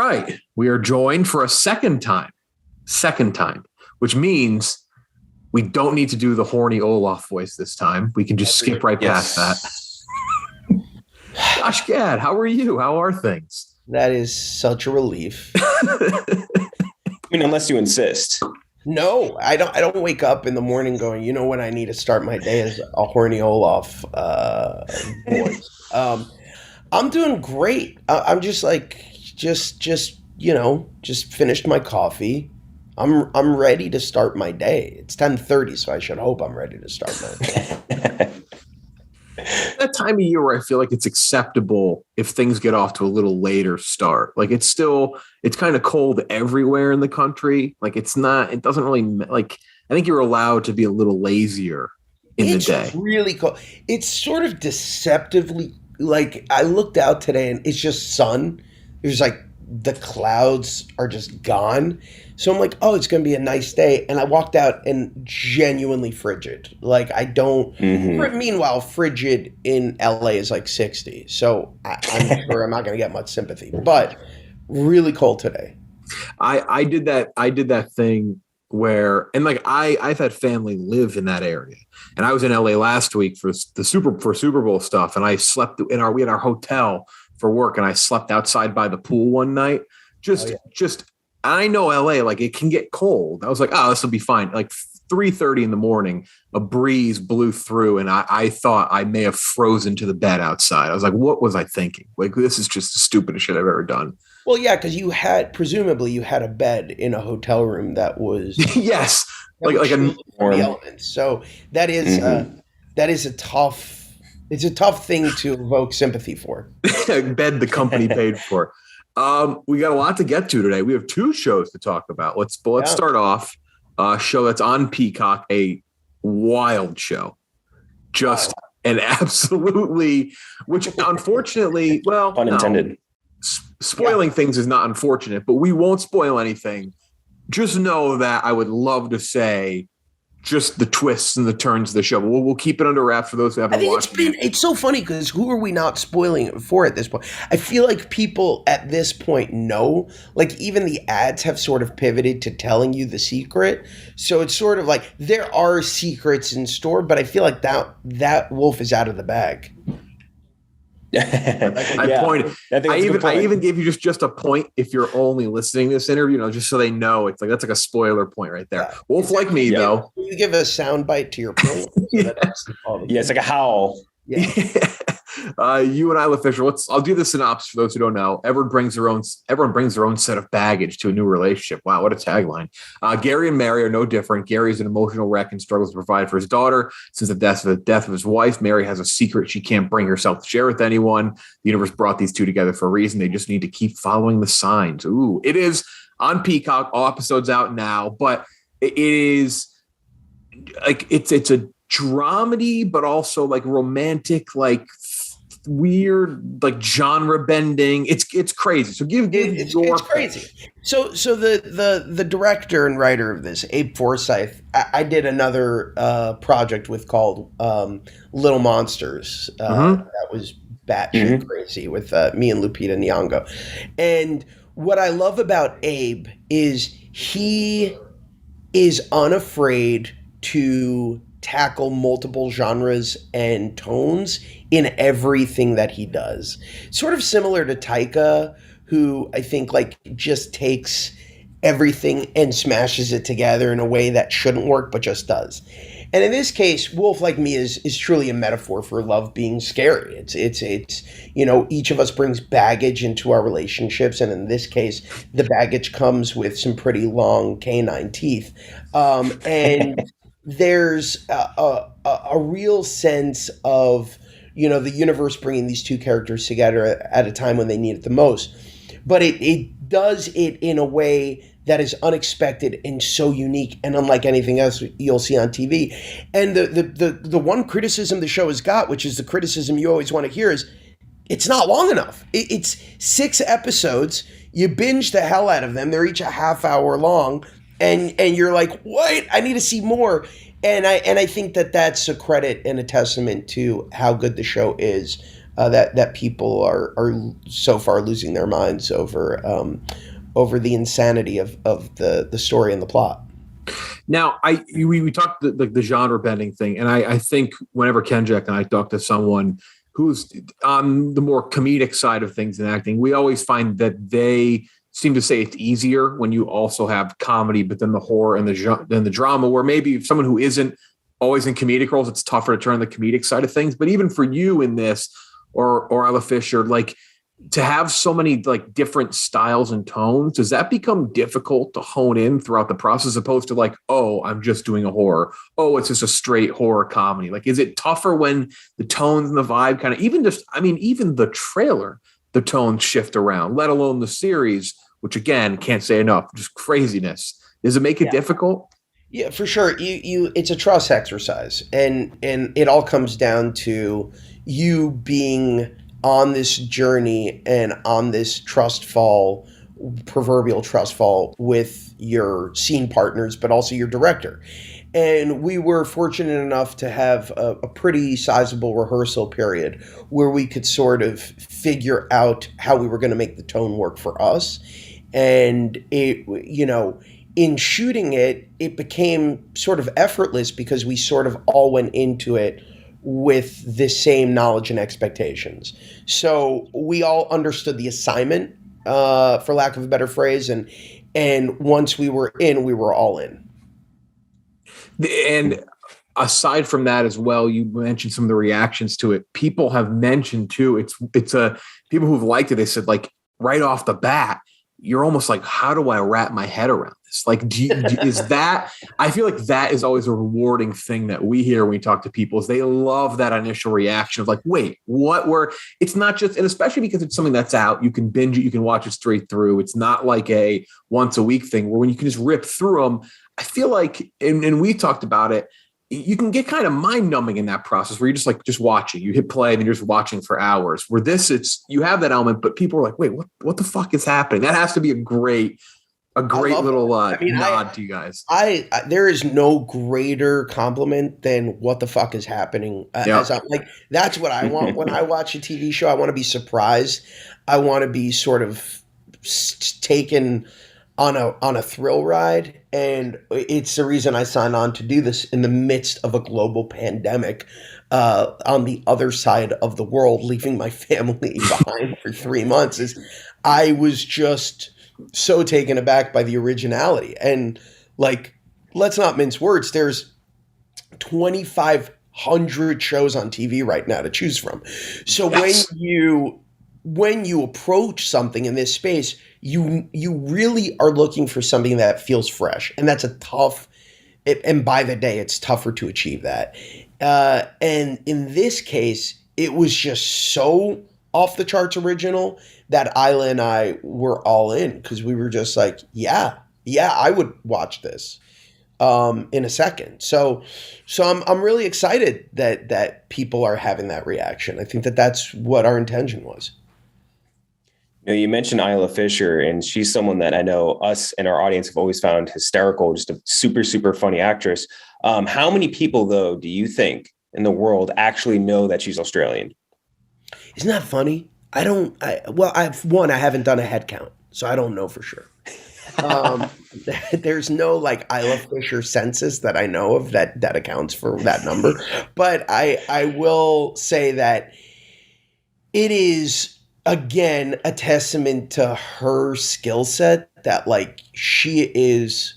right. We are joined for a second time, which means we don't need to do the horny Olaf voice this time. We can just skip right past that. Josh Gad, how are you? How are things? That is such a relief. I mean, unless you insist. No, I don't wake up in the morning going, you know when I need to start my day as a horny Olaf voice. I'm doing great. I'm just finished my coffee. I'm ready to start my day. It's 10:30, so I should hope I'm ready to start my day. That time of year where I feel like it's acceptable if things get off to a little later start. Like it's kind of cold everywhere in the country. Like it doesn't really like, I think you're allowed to be a little lazier in the day. It's really cold. It's sort of deceptively, like I looked out today and it's just sun. There's like the clouds are just gone. So I'm like, oh, it's going to be a nice day. And I walked out and genuinely frigid. Like I don't, meanwhile, frigid in LA is like 60. So I'm sure I'm not going to get much sympathy, but really cold today. I did that thing where, and like I've had family live in that area, and I was in LA last week for Super Bowl stuff. And I slept we had our hotel for work, and I slept outside by the pool one night. I know LA, like it can get cold. I was like, oh, this will be fine. Like 3:30 in the morning, a breeze blew through, and I thought I may have frozen to the bed outside. I was like, what was I thinking? Like, this is just the stupidest shit I've ever done. Well, yeah, because presumably you had a bed in a hotel room that was yes, like a warm elements. So that is a tough. It's a tough thing to evoke sympathy for. Bed the company paid for. We got a lot to get to today. We have two shows to talk about. Let's start off a show that's on Peacock, a wild show. Just an absolutely, which unfortunately, well, pun intended. No, spoiling things is not unfortunate, but we won't spoil anything. Just know that I would love to say just the twists and the turns of the show. But we'll keep it under wraps for those who haven't watched it. It's so funny because who are we not spoiling it for at this point? I feel like people at this point know, like even the ads have sort of pivoted to telling you the secret. So it's sort of like there are secrets in store, but I feel like that wolf is out of the bag. I even gave you just a point if you're only listening to this interview, just so they know. It's like that's like a spoiler point right there. Yeah. Wolf like me though. You give a sound bite to your point. It's like a howl. Yeah. You and Isla Fisher. I'll do the synopsis for those who don't know. Everyone brings their own set of baggage to a new relationship. Wow, what a tagline. Gary and Mary are no different. Gary is an emotional wreck and struggles to provide for his daughter. Since the death of his wife, Mary has a secret she can't bring herself to share with anyone. The universe brought these two together for a reason. They just need to keep following the signs. Ooh, it is on Peacock. All episodes out now, but it is like it's a dramedy, but also like romantic, like weird, like genre bending. It's crazy. So it's crazy. So the director and writer of this, Abe Forsyth, I did another project with called Little Monsters. That was batshit crazy with me and Lupita Nyong'o. And what I love about Abe is he is unafraid to tackle multiple genres and tones in everything that he does. Sort of similar to Taika, who I think like just takes everything and smashes it together in a way that shouldn't work but just does. And in this case, Wolf Like Me is truly a metaphor for love being scary. It's each of us brings baggage into our relationships, and in this case, the baggage comes with some pretty long canine teeth. And there's a real sense of, the universe bringing these two characters together at a time when they need it the most. But it does it in a way that is unexpected and so unique and unlike anything else you'll see on TV. And the one criticism the show has got, which is the criticism you always want to hear, is it's not long enough. It's 6 episodes. You binge the hell out of them. They're each a half hour long. And you're like, what? I need to see more. And I think that that's a credit and a testament to how good the show is. that people are so far losing their minds over the insanity of the story and the plot. Now, we talked the genre bending thing, and I think whenever Kenjack and I talk to someone who's on the more comedic side of things in acting, we always find that they seem to say it's easier when you also have comedy, but then the horror and the drama, where maybe someone who isn't always in comedic roles, it's tougher to turn the comedic side of things. But even for you in this, or Isla Fisher, like, to have so many like different styles and tones, does that become difficult to hone in throughout the process, as opposed to like, oh, I'm just doing a horror, oh, it's just a straight horror comedy? Like, is it tougher when the tones and the vibe kind of, even the trailer, the tones shift around, let alone the series, which again, can't say enough, just craziness. Does it make it difficult? Yeah, for sure. It's a trust exercise, and it all comes down to you being on this journey and on this proverbial trust fall with your scene partners, but also your director. And we were fortunate enough to have a pretty sizable rehearsal period where we could sort of figure out how we were going to make the tone work for us. And in shooting it, it became sort of effortless because we sort of all went into it with the same knowledge and expectations. So we all understood the assignment, for lack of a better phrase, and once we were in, we were all in. And aside from that as well, you mentioned some of the reactions to it. People have mentioned too, it's people who've liked it, they said, like, right off the bat, you're almost like, how do I wrap my head around this? Like, is that, I feel like that is always a rewarding thing that we hear when we talk to people, is they love that initial reaction of like, wait, it's not just, and especially because it's something that's out, you can binge it, you can watch it straight through. It's not like a once a week thing where when you can just rip through them. I feel like, and we talked about it, you can get kind of mind numbing in that process where you're just watching, you hit play and you're just watching for hours. Where you have that element, but people are like, wait, what the fuck is happening? That has to be a great little nod to you guys. There is no greater compliment than what the fuck is happening. As I'm like, that's what I want when I watch a TV show. I want to be surprised. I want to be sort of taken on a thrill ride, and it's the reason I signed on to do this in the midst of a global pandemic, on the other side of the world, leaving my family behind for 3 months. I was just so taken aback by the originality, and like, let's not mince words. There's 2,500 shows on TV right now to choose from. So when you approach something in this space, you really are looking for something that feels fresh, and that's and by the day, it's tougher to achieve that. And in this case, it was just so off the charts original that Isla and I were all in, because we were just like, yeah, I would watch this in a second. So I'm really excited that people are having that reaction. I think that's what our intention was. You mentioned Isla Fisher, and she's someone that I know us and our audience have always found hysterical, just a super, super funny actress. How many people, though, do you think in the world actually know that she's Australian? Isn't that funny? I haven't done a head count, so I don't know for sure. There's no like Isla Fisher census that I know of that accounts for that number. But I will say that it is, again, a testament to her skill set that like she is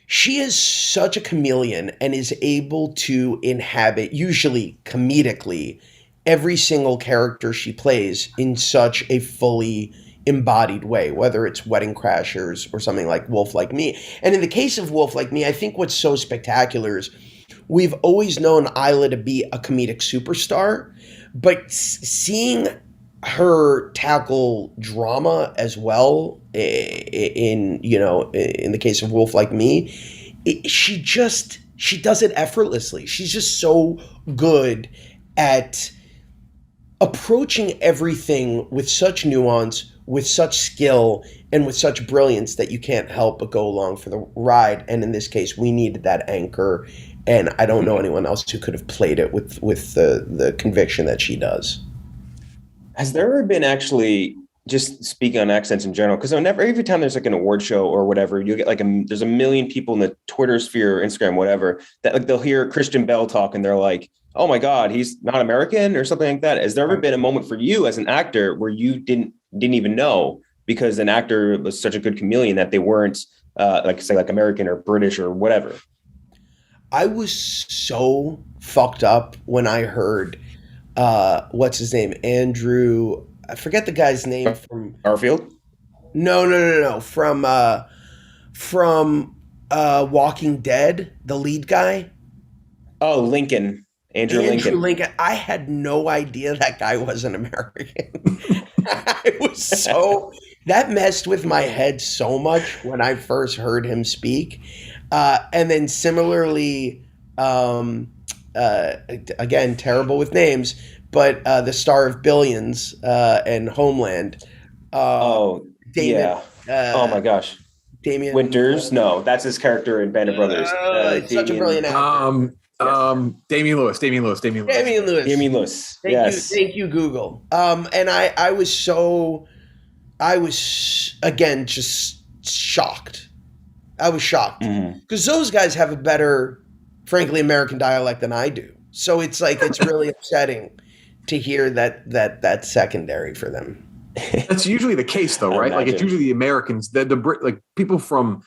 such a chameleon and is able to inhabit, usually comedically, every single character she plays in such a fully embodied way, whether it's Wedding Crashers or something like Wolf Like Me. And in the case of Wolf Like Me, I think what's so spectacular is we've always known Isla to be a comedic superstar, but seeing her tackle drama as well in the case of Wolf Like Me, she does it effortlessly. She's just so good at approaching everything with such nuance, with such skill, and with such brilliance that you can't help but go along for the ride. And in this case, we needed that anchor, and I don't know anyone else who could have played it with the conviction that she does. Has there ever been, actually, just speaking on accents in general, because every time there's like an award show or whatever, you get like there's a million people in the Twitter sphere, Instagram, whatever, that like they'll hear Christian Bale talk and they're like, oh my God, he's not American or something like that. Has there ever been a moment for you as an actor where you didn't even know, because an actor was such a good chameleon, that they weren't like American or British or whatever? I was so fucked up when I heard what's his name? Andrew, I forget the guy's name from Garfield? No. From Walking Dead, the lead guy. Oh, Lincoln. Andrew Lincoln. I had no idea that guy wasn't American. I was so that messed with my head so much when I first heard him speak. And then similarly, again, terrible with names, but the star of Billions and Homeland. Damon, yeah. Oh my gosh. Damian Winters. No, that's his character in Band of Brothers. Such a brilliant actor. Damian Lewis. Damian Lewis. Thank you, Google. And I was again just shocked. I was shocked because those guys have a better, frankly, American dialect than I do. So it's really upsetting to hear that secondary for them. That's usually the case, though, right? Like, it's usually the Americans, the like people from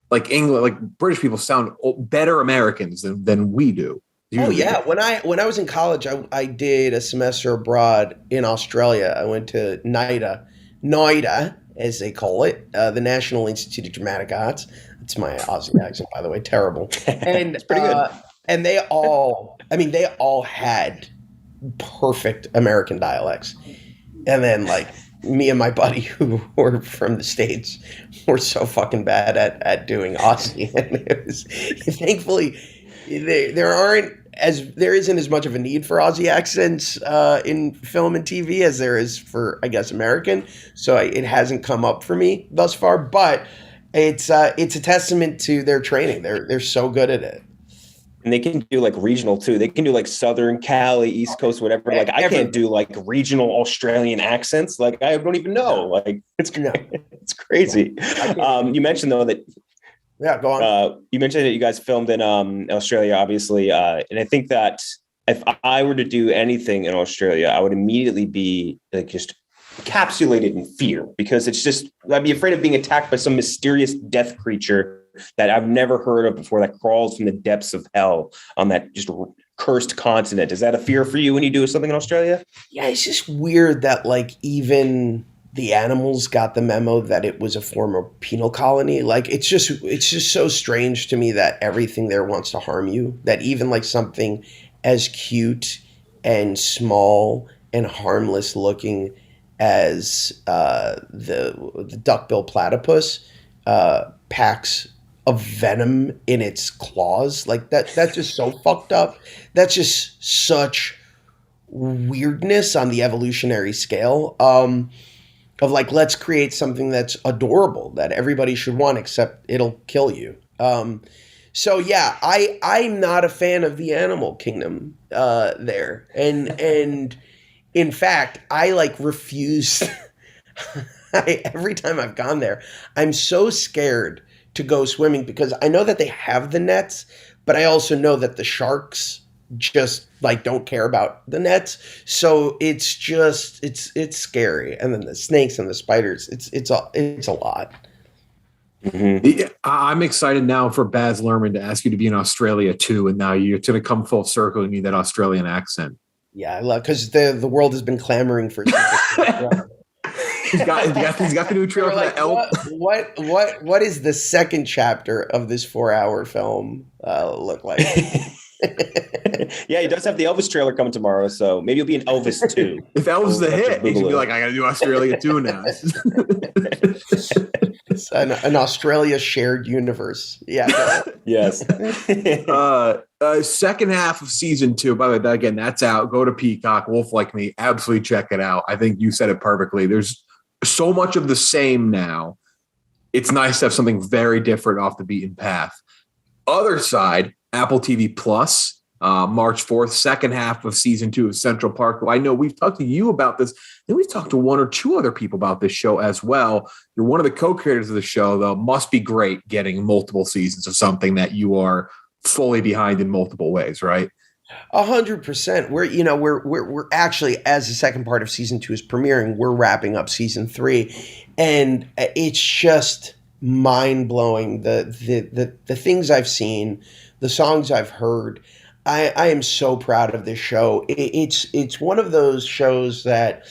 like England, like British people sound better Americans than we do. Usually. Oh yeah, when I was in college, I did a semester abroad in Australia. I went to NIDA, as they call it, the National Institute of Dramatic Arts. It's my Aussie accent, by the way, terrible. And it's pretty good. And they all had perfect American dialects. And then like me and my buddy who were from the States were so fucking bad at doing Aussie. And it was, thankfully, there isn't as much of a need for Aussie accents in film and TV as there is for, I guess, American. So it hasn't come up for me thus far, but it's a testament to their training. They're so good at it. And they can do like regional too. They can do like Southern Cali, East Coast, whatever. Like I can't do like regional Australian accents. Like I don't even know. Like it's crazy. You mentioned though that. Yeah, go on. You mentioned that you guys filmed in Australia, obviously, and I think that if I were to do anything in Australia, I would immediately be like just encapsulated in fear, because I'd be afraid of being attacked by some mysterious death creature that I've never heard of before, that crawls from the depths of hell on that just cursed continent. Is that a fear for you when you do something in Australia? Yeah, it's just weird that like even the animals got the memo that it was a former penal colony. Like it's just so strange to me that everything there wants to harm you, that even like something as cute and small and harmless looking as the duckbill platypus packs of venom in its claws. Like that's just so fucked up. That's just such weirdness on the evolutionary scale. Of like, let's create something that's adorable that everybody should want, except it'll kill you. So yeah, I'm not a fan of the animal kingdom there, and in fact, I like refuse. Every time I've gone there, I'm so scared to go swimming because I know that they have the nets, but I also know that the sharks just like don't care about the nets. So it's just it's scary. And then the snakes and the spiders, it's a lot. Mm-hmm. Yeah, I'm excited now for Baz Luhrmann to ask you to be in Australia too, and now you're going to come full circle and need that Australian accent. Yeah, I love, because the world has been clamoring for. He's got the new trailer for that elf. What is the second chapter of this 4-hour film look like? Yeah, he does have the Elvis trailer coming tomorrow, so maybe he'll be in Elvis too. If Elvis is a hit, he's gonna be like, I gotta do Australia too now. It's an Australia shared universe. Yeah. Yes. Second half of season 2. By the way, again, that's out. Go to Peacock. Wolf Like Me. Absolutely check it out. I think you said it perfectly. There's so much of the same now. It's nice to have something very different off the beaten path. Other side, Apple TV Plus. March 4th, second half of season 2 of Central Park. I know we've talked to you about this, and we've talked to one or two other people about this show as well. You're one of the co-creators of the show, though. Must be great getting multiple seasons of something that you are fully behind in multiple ways, right? 100%. We're actually, as the second part of season 2 is premiering, we're wrapping up season 3, and it's just mind blowing. The things I've seen, the songs I've heard. I am so proud of this show. It's one of those shows that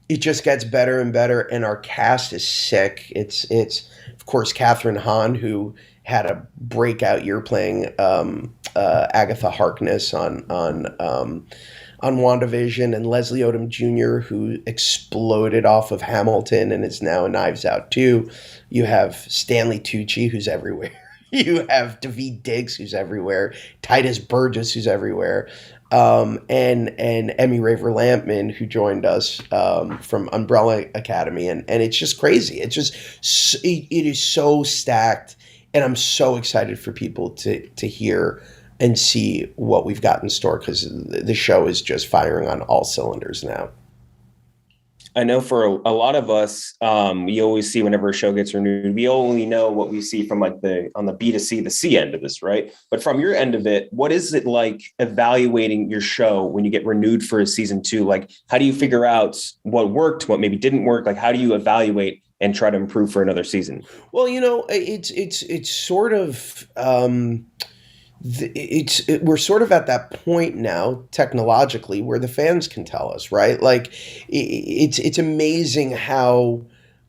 it just gets better and better, and our cast is sick. It's of course Catherine Hahn, who had a breakout year playing Agatha Harkness on WandaVision, and Leslie Odom Jr., who exploded off of Hamilton and is now in Knives Out too. You have Stanley Tucci, who's everywhere. You have Daveed Diggs, who's everywhere. Titus Burgess, who's everywhere. And Emmy Raver Lampman, who joined us from Umbrella Academy. And it's just crazy. It's just, it is so stacked. And I'm so excited for people to hear and see what we've got in store, because the show is just firing on all cylinders now. I know for a lot of us, we always see whenever a show gets renewed, we only know what we see from on the B2C, the C end of this, right? But from your end of it, what is it like evaluating your show when you get renewed for a season 2? Like, how do you figure out what worked, what maybe didn't work? Like, how do you evaluate and try to improve for another season? Well, it's sort of we're sort of at that point now technologically where the fans can tell us, right? Like it's amazing how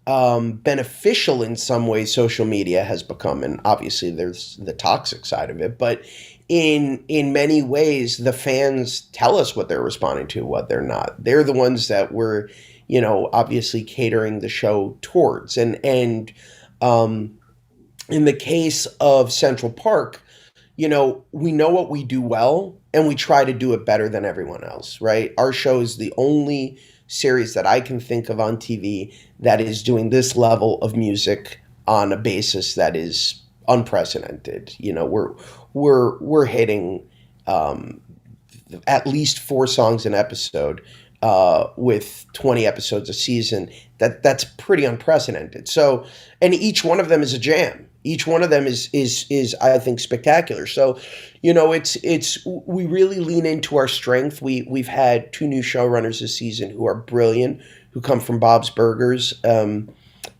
beneficial in some ways social media has become, and obviously there's the toxic side of it, but in many ways the fans tell us what they're responding to, what they're not. They're the ones that we're obviously catering the show towards, and in the case of Central Park, we know what we do well, and we try to do it better than everyone else, right? Our show is the only series that I can think of on TV that is doing this level of music on a basis that is unprecedented. We're hitting at least 4 songs an episode with 20 episodes a season. That's pretty unprecedented. So, and each one of them is a jam. Each one of them is I think spectacular. So, we really lean into our strength. We've had 2 new showrunners this season who are brilliant, who come from Bob's Burgers,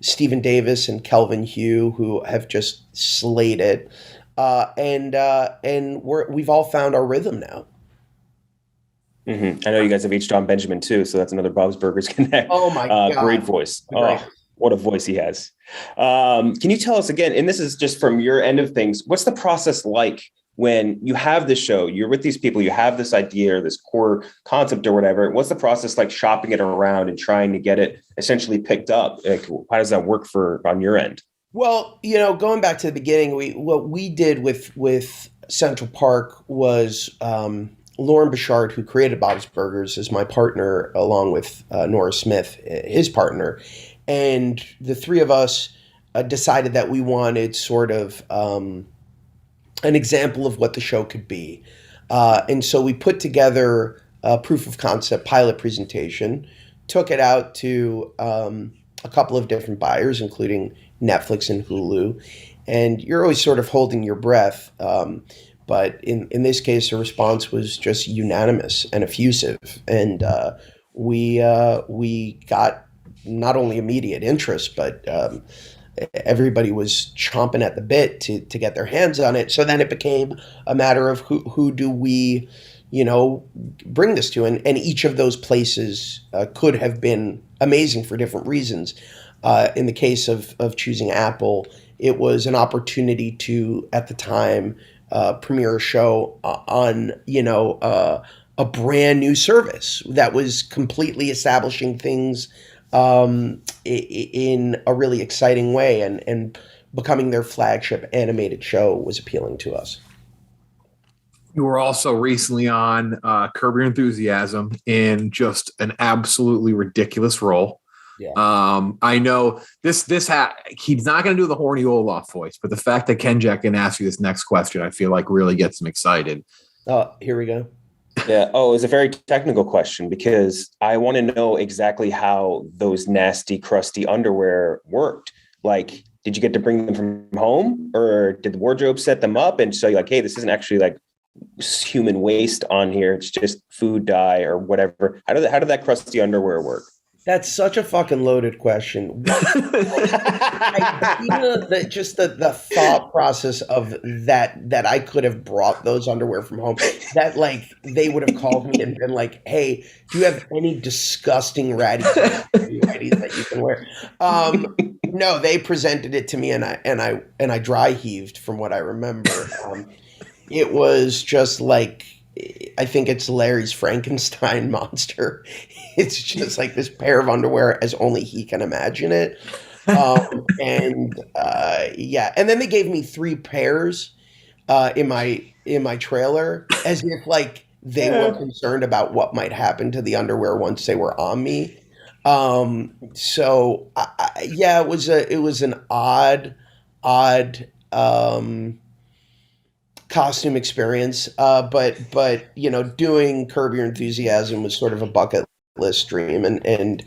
Stephen Davis and Kelvin Hugh, who have just slayed it. And we've all found our rhythm now. Mm-hmm. I know you guys have H. John Benjamin too, so that's another Bob's Burgers connect. Oh my God. Great voice. Oh, what a voice he has. Can you tell us again, and this is just from your end of things, what's the process like when you have this show, you're with these people, you have this idea or this core concept or whatever? What's the process like shopping it around and trying to get it essentially picked up? Like, how does that work on your end? Well, going back to the beginning, what we did with Central Park was Lauren Bouchard, who created Bob's Burgers, is my partner, along with Nora Smith, his partner. And the 3 of us decided that we wanted sort of an example of what the show could be. And so we put together a proof of concept pilot presentation, took it out to a couple of different buyers, including Netflix and Hulu. And you're always sort of holding your breath. But in this case, the response was just unanimous and effusive. And we got not only immediate interest, but everybody was chomping at the bit to get their hands on it. So then it became a matter of who do we, bring this to? And each of those places could have been amazing for different reasons. In the case of choosing Apple, it was an opportunity to, at the time, premiere a show on, a brand new service that was completely establishing things in a really exciting way, and becoming their flagship animated show was appealing to us. You were also recently on Curb Your Enthusiasm in just an absolutely ridiculous role. Yeah. I know this he's not going to do the horny Olaf voice, but the fact that Ken Jack can ask you this next question, I feel like really gets him excited. Oh, here we go. Yeah. Oh, it's a very technical question because I want to know exactly how those nasty, crusty underwear worked. Like, did you get to bring them from home, or did the wardrobe set them up and show you like, hey, this isn't actually like human waste on here. It's just food dye or whatever. How did that crusty underwear work? That's such a fucking loaded question. The thought process of that I could have brought those underwear from home. That like they would have called me and been like, "Hey, do you have any disgusting ratty whities that you can wear?" No, they presented it to me and I dry heaved from what I remember. It was just like, I think it's Larry's Frankenstein monster. It's just like this pair of underwear as only he can imagine it. And then they gave me 3 pairs in my trailer, as if like they were concerned about what might happen to the underwear once they were on me. So it was an odd costume experience. But you know, doing Curb Your Enthusiasm was sort of a bucket list dream, and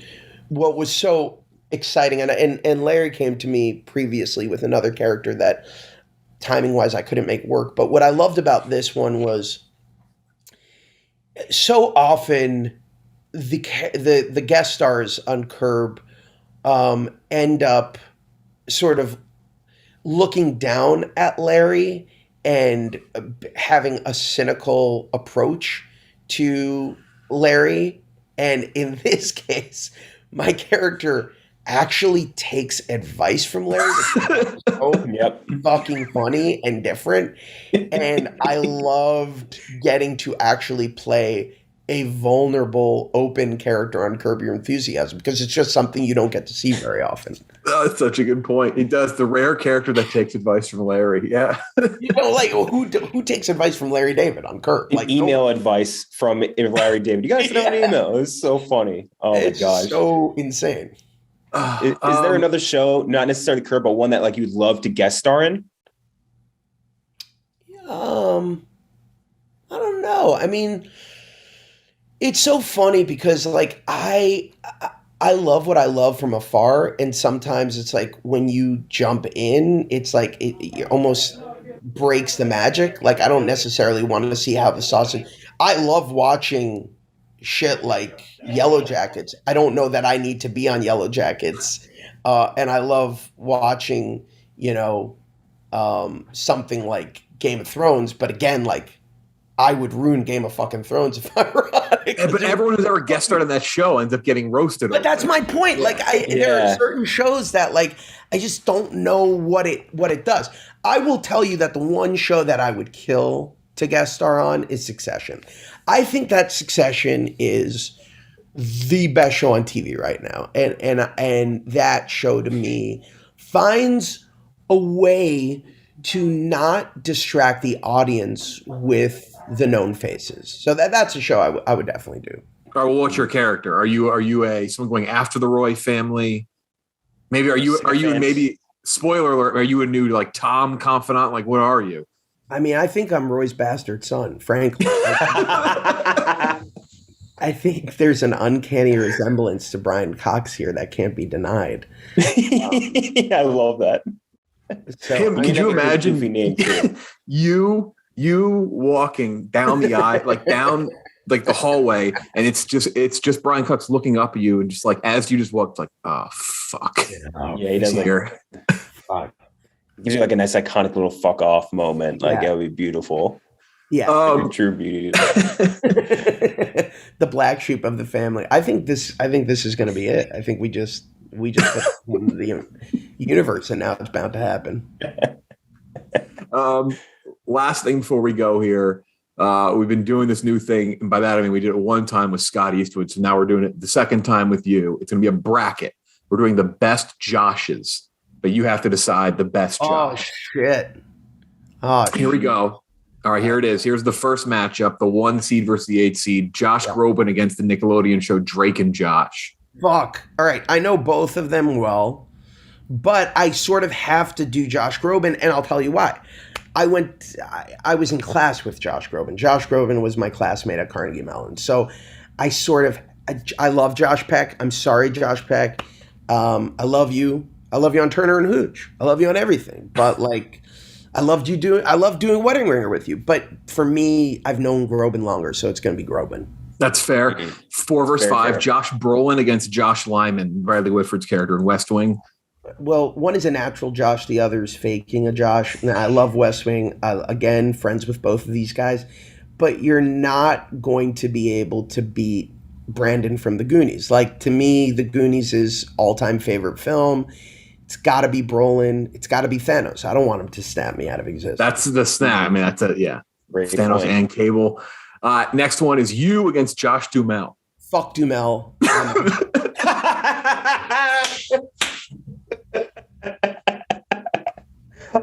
what was so exciting, and Larry came to me previously with another character that timing wise I couldn't make work. But what I loved about this one was so often the guest stars on Curb end up sort of looking down at Larry and having a cynical approach to Larry. And in this case, my character actually takes advice from Larry, which is so fucking funny and different. And I loved getting to actually play a vulnerable, open character on Curb Your Enthusiasm, because it's just something you don't get to see very often. Oh, that's such a good point. He does, the rare character that takes advice from Larry. Yeah. You know, like who takes advice from Larry David on Curb? Like email advice from Larry David. You guys send him an email. It's so funny. Oh my gosh. So insane. Is there another show, not necessarily Curb, but one that like you'd love to guest star in? I don't know. I mean, it's so funny because like I love what I love from afar, and sometimes it's like when you jump in, it's like it almost breaks the magic. Like I don't necessarily want to see how the sausage. I love watching shit like Yellow Jackets. I don't know that I need to be on Yellow Jackets, and I love watching, you know, something like Game of Thrones. But again, like I would ruin Game of fucking Thrones if I were on it. Yeah, but everyone who's ever guest starred on that show ends up getting roasted. But that's my point. Like there are certain shows that like I just don't know what it does. I will tell you that the one show that I would kill to guest star on is Succession. I think that Succession is the best show on TV right now. And that show to me finds a way to not distract the audience with the known faces. So that's a show I would definitely do. All right, well, what's your character? Are you a someone going after the Roy family? Maybe are you maybe, spoiler alert, are you a new like Tom confidant? Like what are you? I mean, I think I'm Roy's bastard son, frankly. I think there's an uncanny resemblance to Brian Cox here that can't be denied. I love that. So, Tim, could you imagine you walking down the aisle, like down like the hallway, and it's just Brian Cox looking up at you, and just like as you just walked, like, oh fuck, yeah, he does here. Fuck. Gives you like a nice iconic little fuck off moment. Like it would be beautiful. Yeah, true beauty. The black sheep of the family. I think this is going to be it. I think we just put it in the universe, and now it's bound to happen. Last thing before we go here, we've been doing this new thing, and by that I mean we did it one time with Scott Eastwood, so now we're doing it the second time with you. It's going to be a bracket. We're doing the best Joshes, but you have to decide the best Josh. Here we go. All right, here it is. Here's the first matchup: the 1 seed versus the 8 seed. Josh Groban against the Nickelodeon show Drake and Josh. Fuck. All right. I know both of them well, but I sort of have to do Josh Groban, and I'll tell you why. I was in class with Josh Groban. Josh Groban was my classmate at Carnegie Mellon. So I love Josh Peck. I'm sorry, Josh Peck. I love you. I love you on Turner and Hooch. I love you on everything. But like, I love doing Wedding Ringer with you. But for me, I've known Groban longer, so it's going to be Groban. That's fair. 4 versus 5. Fair. Josh Brolin against Josh Lyman, Bradley Whitford's character in West Wing. Well, one is a natural Josh, the other is faking a Josh. Now, I love West Wing. Again, friends with both of these guys. But you're not going to be able to beat Brandon from The Goonies. Like, to me, The Goonies is all-time favorite film. It's got to be Brolin. It's got to be Thanos. I don't want him to snap me out of existence. That's the snap. I mean, that's a, yeah. Great Thanos point. And Cable. Next one is you against Josh Duhamel. Fuck Duhamel.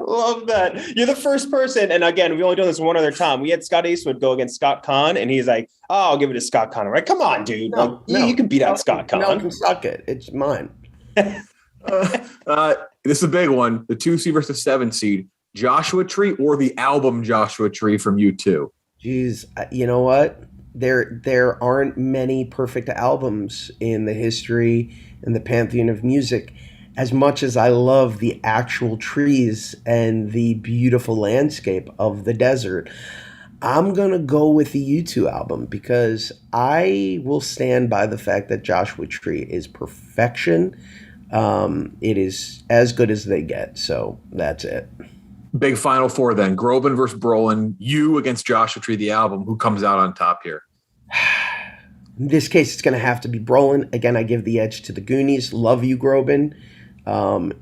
Love that. You're the first person. And again, we've only done this one other time. We had Scott Eastwood go against Scott Conn, and he's like, "Oh, I'll give it to Scott Conn." Right? Come on, dude. You can beat out Scott Conn. No, can suck it. It's mine. This is a big one. The 2 seed versus 7 seed. Joshua Tree or the album Joshua Tree from U2. Jeez, you know what? There aren't many perfect albums in the history and the pantheon of music. As much as I love the actual trees and the beautiful landscape of the desert, I'm going to go with the U2 album because I will stand by the fact that Joshua Tree is perfection. It is as good as they get. So that's it. Big Final Four then. Groban versus Brolin. You against Joshua Tree, the album. Who comes out on top here? In this case, it's going to have to be Brolin. Again, I give the edge to the Goonies. Love you, Groban.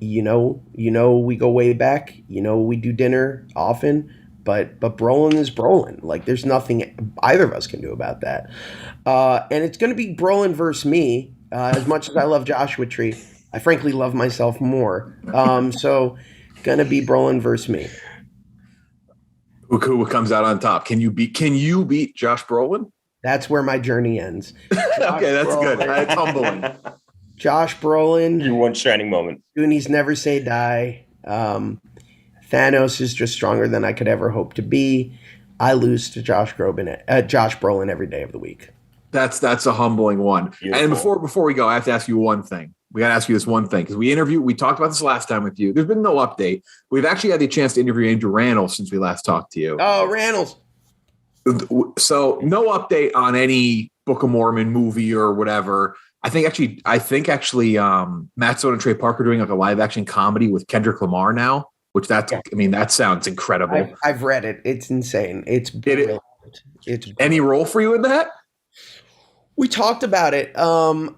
You know, we go way back. You know, we do dinner often. But Brolin is Brolin. Like, there's nothing either of us can do about that. And it's going to be Brolin versus me. As much as I love Joshua Tree, I frankly love myself more. So going to be Brolin versus me. Who comes out on top? Can you beat Josh Brolin? That's where my journey ends. Okay, that's Brolin. Good. It's humbling. Josh Brolin. Your one shining moment. Goonies never say die. Thanos is just stronger than I could ever hope to be. I lose to Josh Brolin every day of the week. That's a humbling one. Beautiful. And before we go, I have to ask you one thing. We got to ask you this one thing because we talked about this last time with you. There's been no update. We've actually had the chance to interview Andrew Rannells since we last talked to you. Oh, Rannells. So no update on any Book of Mormon movie or whatever. I think actually Matt Stone and Trey Parker doing like a live action comedy with Kendrick Lamar now, that sounds incredible. I've read it. It's insane. It's brilliant. It's any role for you in that? We talked about it. I'm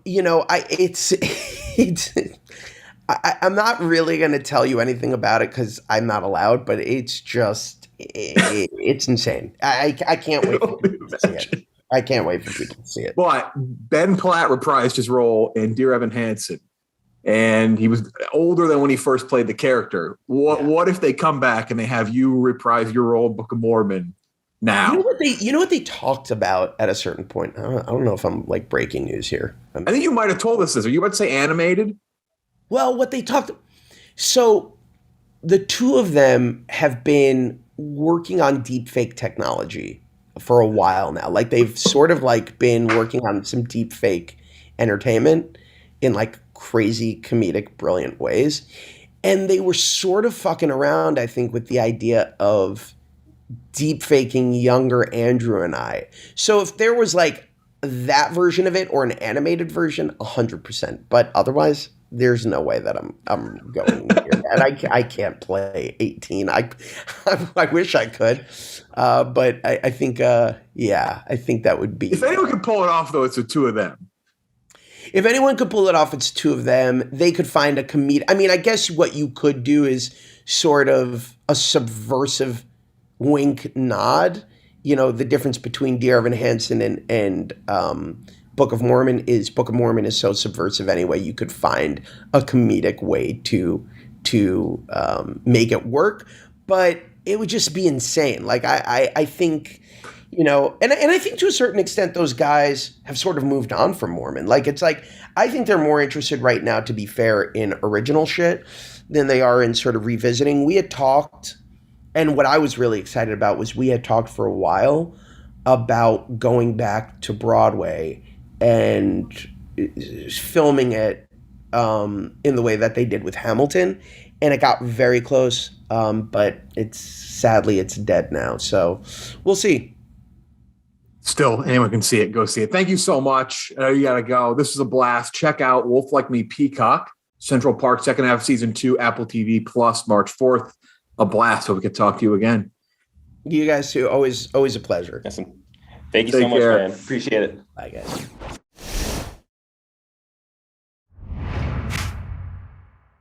not really going to tell you anything about it because I'm not allowed, but it's just, it's insane. I can't wait for people to see it. I can't wait for people to see it. Well, Ben Platt reprised his role in Dear Evan Hansen, and he was older than when he first played the character. What if they come back and they have you reprise your role in Book of Mormon now? You know what they talked about at a certain point? I don't know if I'm like breaking news here. I think you might have told us this. Are you about to say animated? Well, what they talked. So the two of them have been working on deepfake technology for a while now. Like they've sort of like been working on some deepfake entertainment in like crazy comedic, brilliant ways. And they were sort of fucking around, I think, with the idea of deep faking younger Andrew and I. So if there was like that version of it or an animated version, 100%. But otherwise, there's no way that I'm going here. And I can't play 18. I wish I could. But I think I think that would be. If anyone can pull it off, though, it's the two of them. If anyone could pull it off, it's two of them. They could find a comedic. I mean, I guess what you could do is sort of a subversive wink nod. You know, the difference between Dear Evan Hansen and Book of Mormon is so subversive anyway. You could find a comedic way to make it work, but it would just be insane. Like I think you know, and I think to a certain extent, those guys have sort of moved on from Mormon. Like, it's like, I think they're more interested right now, to be fair, in original shit than they are in sort of revisiting. We had talked, and what I was really excited about was we had talked for a while about going back to Broadway and filming it in the way that they did with Hamilton. And it got very close, but sadly it's dead now. So we'll see. Still, anyone can see it. Go see it. Thank you so much. You got to go. This was a blast. Check out Wolf Like Me Peacock, Central Park, second half of season 2, Apple TV Plus, March 4th. A blast. Hope we can talk to you again. You guys too. Always a pleasure. Awesome. Thank you Take so much, care. man. Appreciate it. Bye, guys.